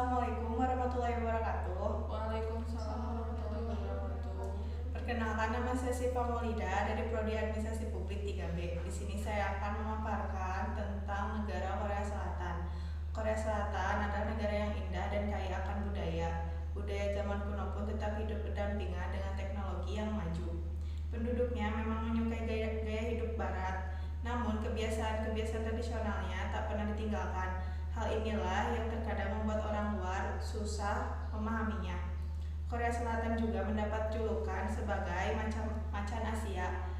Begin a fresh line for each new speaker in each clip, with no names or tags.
Assalamualaikum warahmatullahi wabarakatuh.
Waalaikumsalam warahmatullahi wabarakatuh.
Perkenalkan, nama saya Siva Maulida dari Prodi Administrasi Publik 3B. Di sini saya akan memaparkan tentang negara Korea Selatan. Korea Selatan adalah negara yang indah dan kaya akan budaya. Budaya zaman kuno pun tetap hidup berdampingan dengan teknologi yang maju. Penduduknya memang menyukai gaya hidup barat, namun kebiasaan-kebiasaan tradisionalnya tak pernah ditinggalkan. Hal inilah yang terkadang membuat orang luar susah memahaminya. Korea Selatan juga mendapat julukan sebagai macan Asia.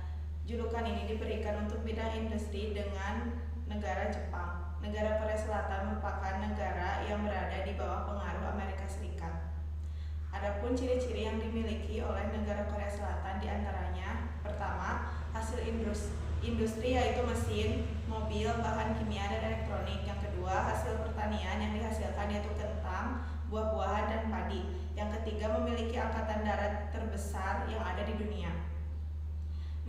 Julukan ini diberikan untuk bidang industri dengan negara Jepang. Negara Korea Selatan merupakan negara yang berada di bawah pengaruh Amerika Serikat. Adapun ciri-ciri yang dimiliki oleh negara Korea Selatan diantaranya: pertama, hasil industri yaitu mesin, mobil, bahan kimia, dan elektronik. Yang kedua, hasil pertanian yang dihasilkan yaitu kentang, buah-buahan, dan padi. Yang ketiga, memiliki angkatan darat terbesar yang ada di dunia.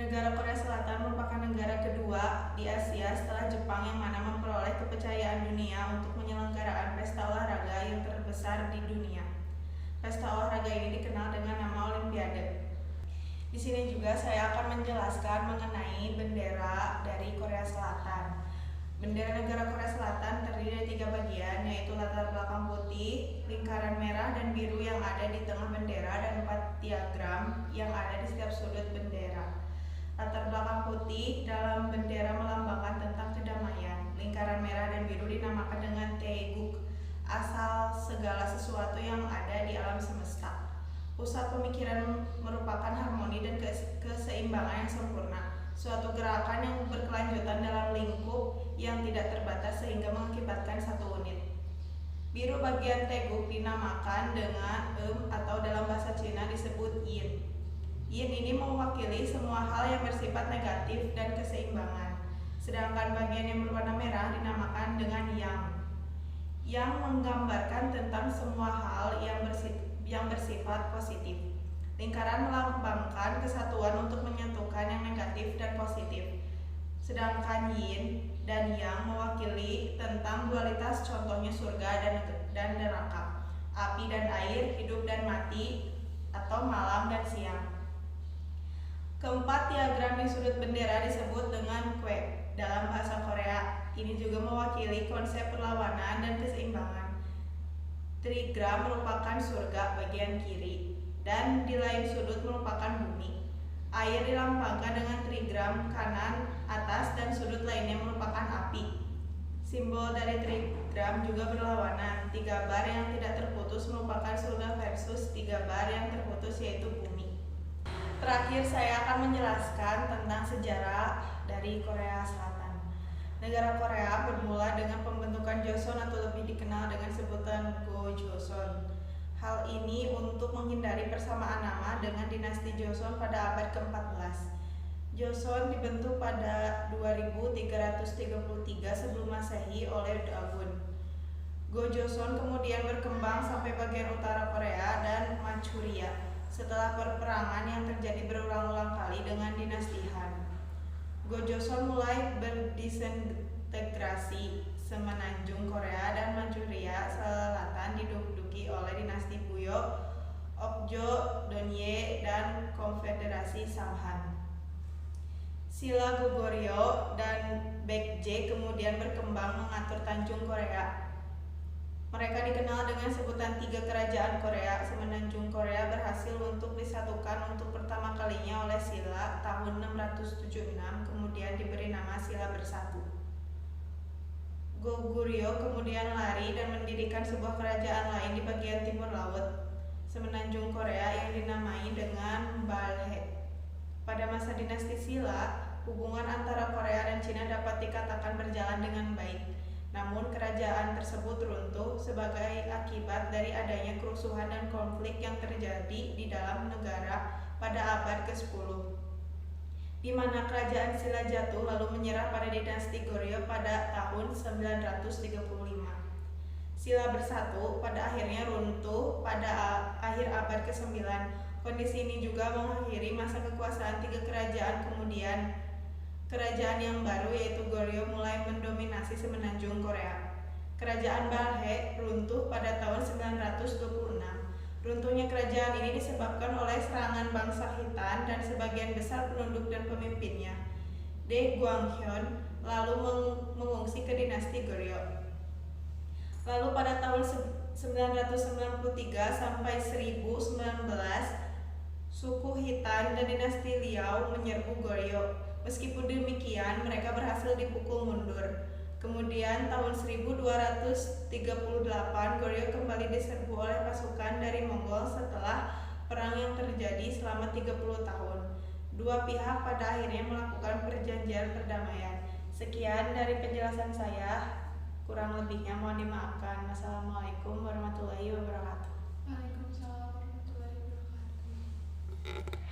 Negara Korea Selatan merupakan negara kedua di Asia setelah Jepang yang mana memperoleh kepercayaan dunia untuk penyelenggaraan pesta olahraga yang terbesar di dunia. Pesta olahraga ini dikenal dengan nama Olimpiade. Di sini juga saya akan menjelaskan mengenai bendera dari Korea Selatan. Bendera negara Korea Selatan terdiri dari 3 bagian, yaitu latar belakang putih, lingkaran merah dan biru yang ada di tengah bendera, dan 4 diagram yang ada di setiap sudut bendera. Latar belakang putih dalam bendera melambangkan tentang kedamaian. Lingkaran merah dan biru dinamakan dengan Taeguk, asal segala sesuatu yang ada di alam semesta. Pusat pemikiran merupakan harmoni dan keseimbangan yang sempurna, suatu gerakan yang berkelanjutan dalam lingkup yang tidak terbatas sehingga mengakibatkan satu unit. Biru bagian Taeguk dinamakan dengan atau dalam bahasa Cina disebut Yin. Yin ini mewakili semua hal yang bersifat negatif dan keseimbangan. Sedangkan bagian yang berwarna merah dinamakan dengan Yang. Yang menggambarkan tentang semua hal yang bersifat positif. Lingkaran melambangkan kesatuan untuk menyatukan yang negatif dan positif. Sedangkan Yin dan Yang mewakili tentang dualitas, contohnya surga dan neraka, api dan air, hidup dan mati, atau malam dan siang. Keempat diagram di sudut bendera disebut dengan Kwe dalam bahasa Korea. Ini juga mewakili konsep perlawanan dan keseimbangan. Trigram merupakan surga bagian kiri, dan di lain sudut merupakan bumi. Air dilambangkan dengan trigram kanan atas, dan sudut lainnya merupakan api. Simbol dari trigram juga berlawanan. 3 bar yang tidak terputus merupakan surga versus 3 bar yang terputus yaitu bumi. Terakhir saya akan menjelaskan tentang sejarah dari Korea Selatan. Negara Korea bermula dengan pembentukan Joseon atau lebih dikenal dengan sebutan Go-Joseon. Hal ini untuk menghindari persamaan nama dengan dinasti Joseon pada abad ke-14. Joseon dibentuk pada 2333 sebelum Masehi oleh Dagun. Go-Joseon kemudian berkembang sampai bagian utara Korea dan Manchuria setelah perperangan yang terjadi berulang-ulang kali dengan dinasti Han. Go-Joseon mulai berdisintegrasi. Semenanjung Korea dan Manchuria Selatan diduduki oleh dinasti Puyo, Okjo, Donye, dan Konfederasi Samhan. Sila Goguryeo dan Baekje kemudian berkembang mengatur Tanjung Korea. Mereka dikenal dengan sebutan 3 kerajaan Korea. Semenanjung Korea berhasil untuk disatukan untuk pertama kalinya oleh Silla tahun 676, kemudian diberi nama Silla Bersatu. Goguryeo kemudian lari dan mendirikan sebuah kerajaan lain di bagian timur laut Semenanjung Korea yang dinamai dengan Balhae. Pada masa dinasti Silla, hubungan antara Korea dan Cina dapat dikatakan berjalan dengan baik. Namun kerajaan tersebut runtuh sebagai akibat dari adanya kerusuhan dan konflik yang terjadi di dalam negara pada abad ke-10, di mana kerajaan Silla jatuh lalu menyerah pada dinasti Goryeo pada tahun 935. Silla Bersatu pada akhirnya runtuh pada akhir abad ke-9. Kondisi ini juga mengakhiri masa kekuasaan 3 kerajaan kemudian. Kerajaan yang baru yaitu Goryeo mulai mendominasi semenanjung Korea. Kerajaan Balhae runtuh pada tahun 926. Runtuhnya kerajaan ini disebabkan oleh serangan bangsa Khitan dan sebagian besar penduduk dan pemimpinnya. De Guanghyun lalu mengungsi ke dinasti Goryeo. Lalu pada tahun 993 sampai 1019, suku Khitan dan dinasti Liao menyerbu Goryeo. Meskipun demikian, mereka berhasil dipukul mundur. Kemudian tahun 1238 Goryeo kembali diserbu oleh pasukan dari Mongol setelah perang yang terjadi selama 30 tahun. Dua pihak pada akhirnya melakukan perjanjian perdamaian. Sekian dari penjelasan saya, kurang lebihnya mohon dimaafkan. Wassalamualaikum warahmatullahi wabarakatuh.
Waalaikumsalam warahmatullahi wabarakatuh.